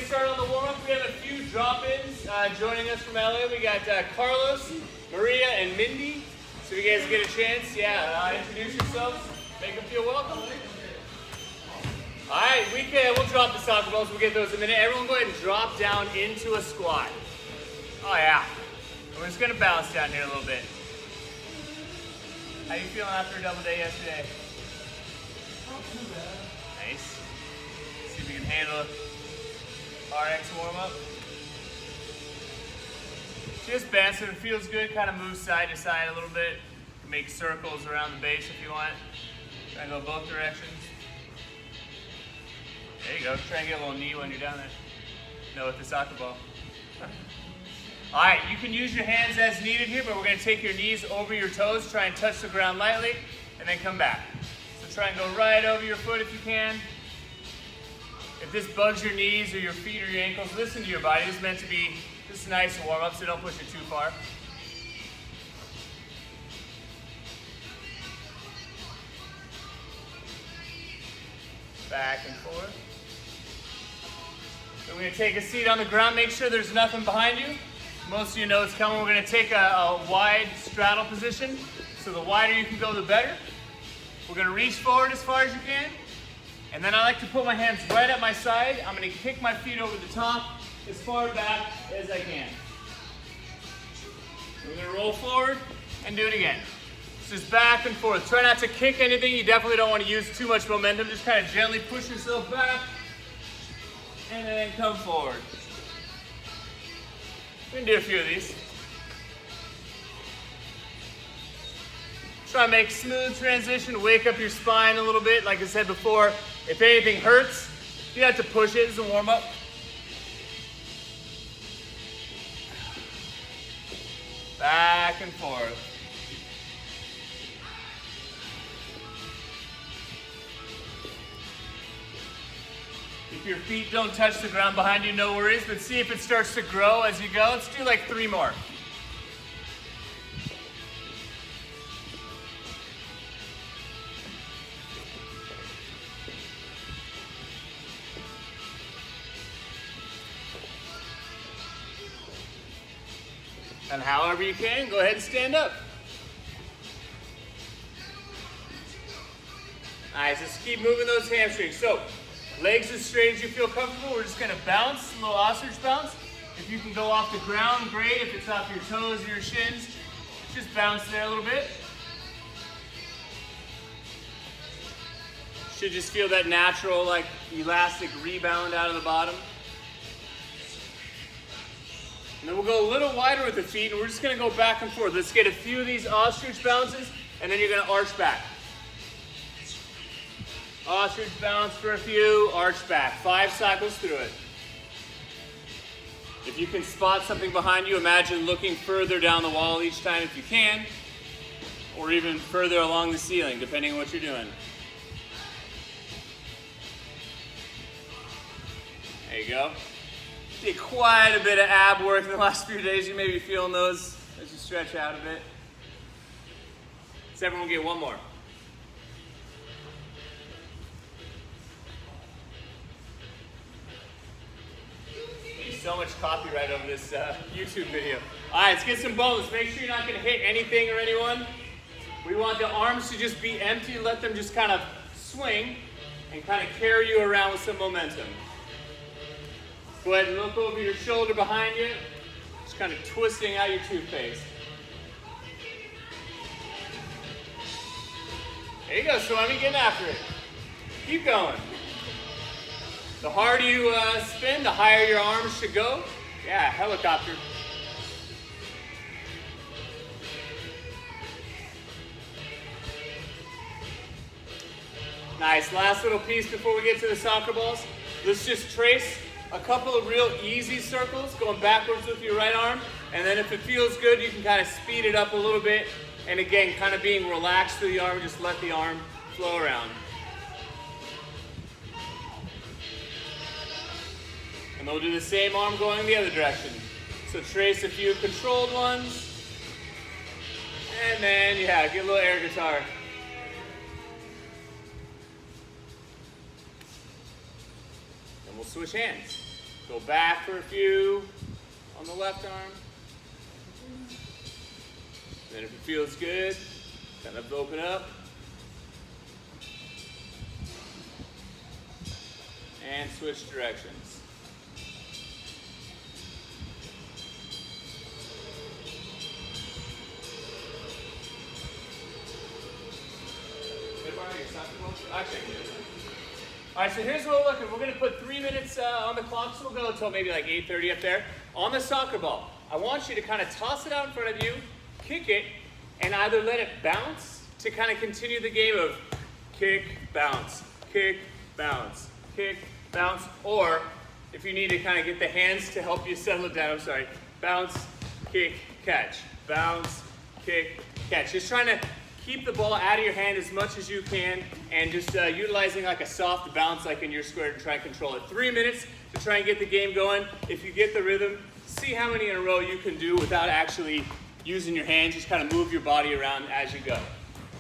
get started on the warm-up. We have a few drop-ins joining us from LA. We got Carlos, Maria, and Mindy. So if you guys get a chance, introduce yourselves. Make them feel welcome. All right, we'll drop the soccer balls. We'll get those in a minute. Everyone go ahead and drop down into a squat. Oh yeah. We're just gonna bounce down here a little bit. How you feeling after a double day yesterday? Not too bad. Nice. See if we can handle RX warm-up. Just bounce if it feels good. Kind of move side to side a little bit. Make circles around the base if you want. Try and go both directions. There you go. Try and get a little knee when you're down there. No, with the soccer ball. All right, you can use your hands as needed here, but we're going to take your knees over your toes. Try and touch the ground lightly, and then come back. So try and go right over your foot if you can. If this bugs your knees or your feet or your ankles, listen to your body. This is meant to be just a nice warm-up, so don't push it too far. Back and forth. So we're going to take a seat on the ground. Make sure there's nothing behind you. Most of you know it's coming. We're going to take a wide straddle position. So the wider you can go, the better. We're going to reach forward as far as you can. And then I like to put my hands right at my side. I'm going to kick my feet over the top as far back as I can. We're going to roll forward and do it again. This is back and forth. Try not to kick anything. You definitely don't want to use too much momentum. Just kind of gently push yourself back and then come forward. We can do a few of these. Try and make smooth transition. Wake up your spine a little bit. Like I said before, if anything hurts, you have to push it as a warm-up. Back and forth. If your feet don't touch the ground behind you, no worries, but see if it starts to grow as you go. Let's do like 3 more. And however you can, go ahead and stand up. Nice, just keep moving those hamstrings. So, legs as straight as you feel comfortable. We're just gonna bounce, a little ostrich bounce. If you can go off the ground, great. If it's off your toes or your shins, just bounce there a little bit. Should just feel that natural, like elastic rebound out of the bottom. And then we'll go a little wider with the feet, and we're just gonna go back and forth. Let's get a few of these ostrich bounces, and then you're gonna arch back. Ostrich bounce for a few, arch back. 5 cycles through it. If you can spot something behind you, imagine looking further down the wall each time if you can, or even further along the ceiling, depending on what you're doing. There you go. Did quite a bit of ab work in the last few days. You may be feeling those as you stretch out a bit. Let's everyone get one more. So much copyright over this YouTube video. All right, let's get some bonus. Make sure you're not going to hit anything or anyone. We want the arms to just be empty. Let them just kind of swing and kind of carry you around with some momentum. Go ahead and look over your shoulder behind you. Just kind of twisting out your toothpaste. There you go, Swami, getting after it. Keep going. The harder you spin, the higher your arms should go. Yeah, helicopter. Nice, last little piece before we get to the soccer balls. Let's just trace a couple of real easy circles, going backwards with your right arm. And then if it feels good, you can kind of speed it up a little bit. And again, kind of being relaxed through the arm, just let the arm flow around. And we'll do the same arm going the other direction. So trace a few controlled ones. And then, yeah, get a little air guitar. And we'll switch hands. Go back for a few on the left arm. Then if it feels good, kind of open up. And switch directions. Actually, all right, so here's what we're looking. We're going to put 3 minutes on the clock, so we'll go until maybe like 8:30 up there. On the soccer ball, I want you to kind of toss it out in front of you, kick it, and either let it bounce to kind of continue the game of kick, bounce, kick, bounce, kick, bounce, or if you need to kind of get the hands to help you settle it down, bounce, kick, catch, bounce, kick, catch. Just trying to keep the ball out of your hand as much as you can and just utilizing like a soft bounce like in your square to try and control it. 3 minutes to try and get the game going. If you get the rhythm, see how many in a row you can do without actually using your hands. Just kind of move your body around as you go.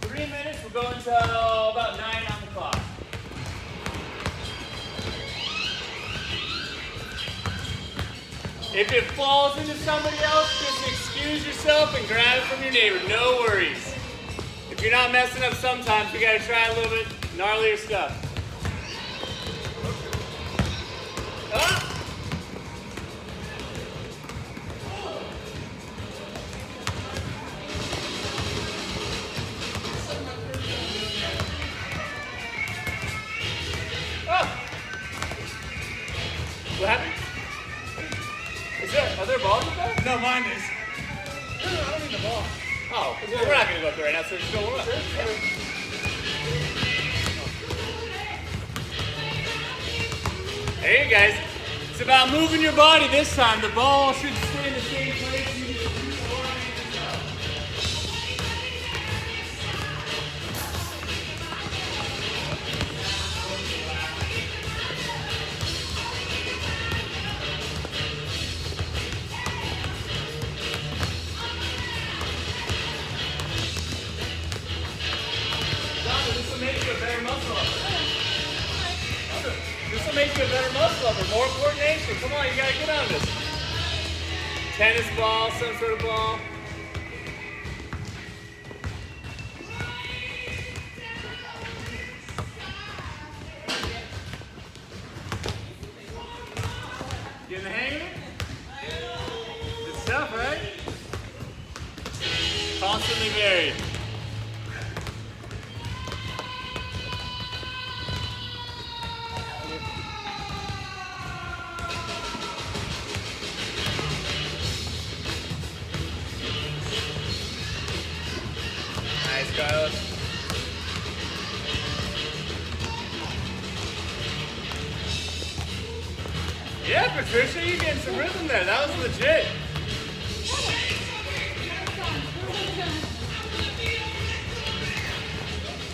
3 minutes, we're going to about 9 on the clock. If it falls into somebody else, just excuse yourself and grab it from your neighbor. No worries. If you're not messing up sometimes, we gotta try a little bit gnarlier stuff. Ah! Oh! What happened? Are there balls up there? No, mine is. I don't need the ball. Oh, we're not going to go up there right now, so just go warm up. Hey guys, it's about moving your body this time. The ball should stay in the same place. You just do the warm up. This will make you a better muscle upper. More coordination. Come on, you gotta get on this. Tennis ball, some sort of ball. Getting the hang of it? Good stuff, right? Constantly varied. Nice, Carlos. Yeah, Patricia, you're getting some rhythm there. That was legit.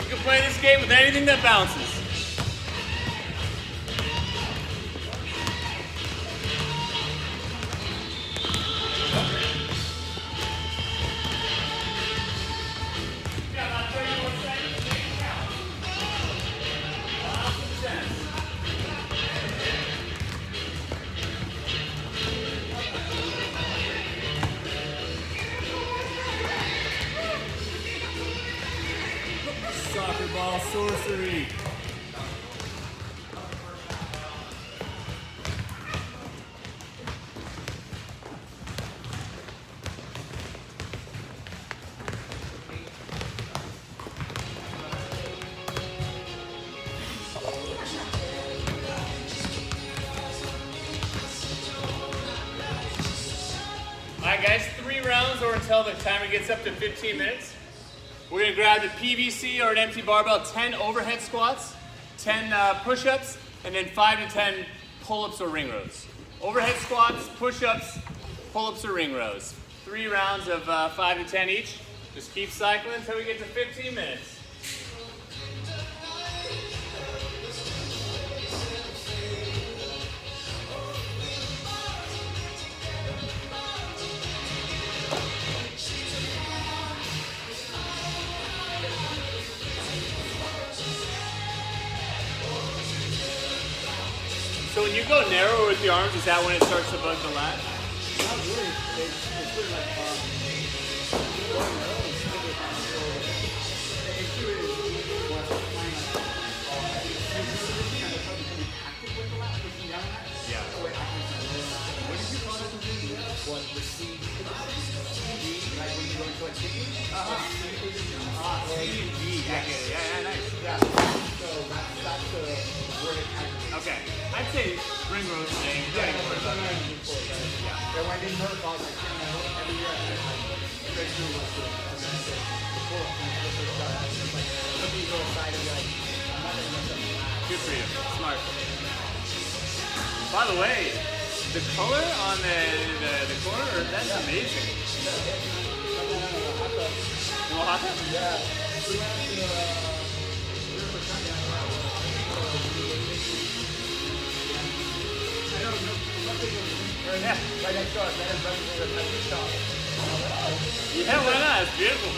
You can play this game with anything that bounces. Soccer ball sorcery. Alright guys, 3 rounds or until the timer gets up to 15 minutes. We're going to grab the PVC or an empty barbell, 10 overhead squats, 10 push-ups, and then 5 to 10 pull-ups or ring rows. Overhead squats, push-ups, pull-ups or ring rows. 3 rounds of 5 to 10 each. Just keep cycling until we get to 15 minutes. So when you go narrower with the arms, is that when it starts to bug the lat? Not really. It's pretty like going narrow and still so the issue is what's flying like kind of something active with the lat, pushing down on that. Yeah. So it activates my lower lat. What did you call that position? What the C, like when you go into like singing? Yeah, yeah, nice. Yeah. So that's the word it activates. Okay. I'd say ring rotating. Yeah, that's what I mean before, right? Yeah. And when I didn't notice, I was like, every year I had like, eventually was to, and then I said, before, when I first got out, it was like, let me go aside and be like, I'm not gonna mess up the lab. Good for you. Smart. By the way, the color on the corner, that's amazing. Oaxaca? Yeah. We went to, we were for Sunday, I don't know, nothing was Yeah. right next door, that is running through the country shop. Yeah, why not? It's beautiful.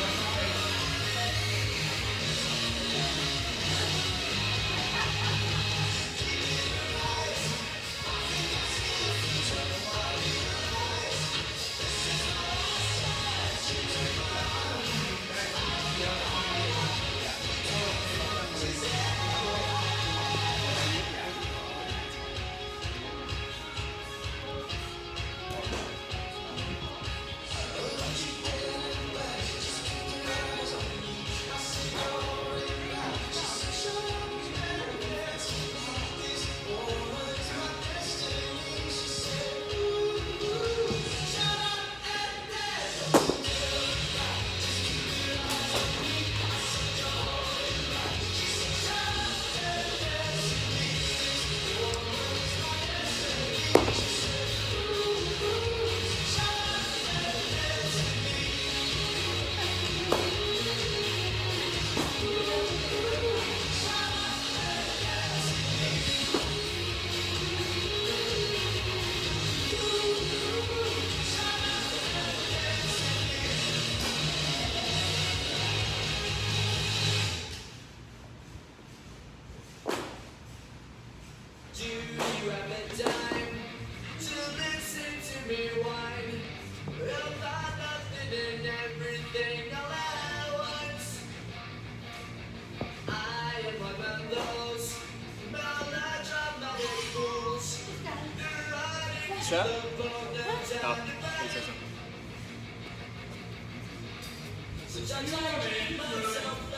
Do you have the time to listen to me whine about nothing and everything all at once? I am one of those melodramatic fools. They're running to Sure. the bone that's Oh, out of he said something. So I try to make myself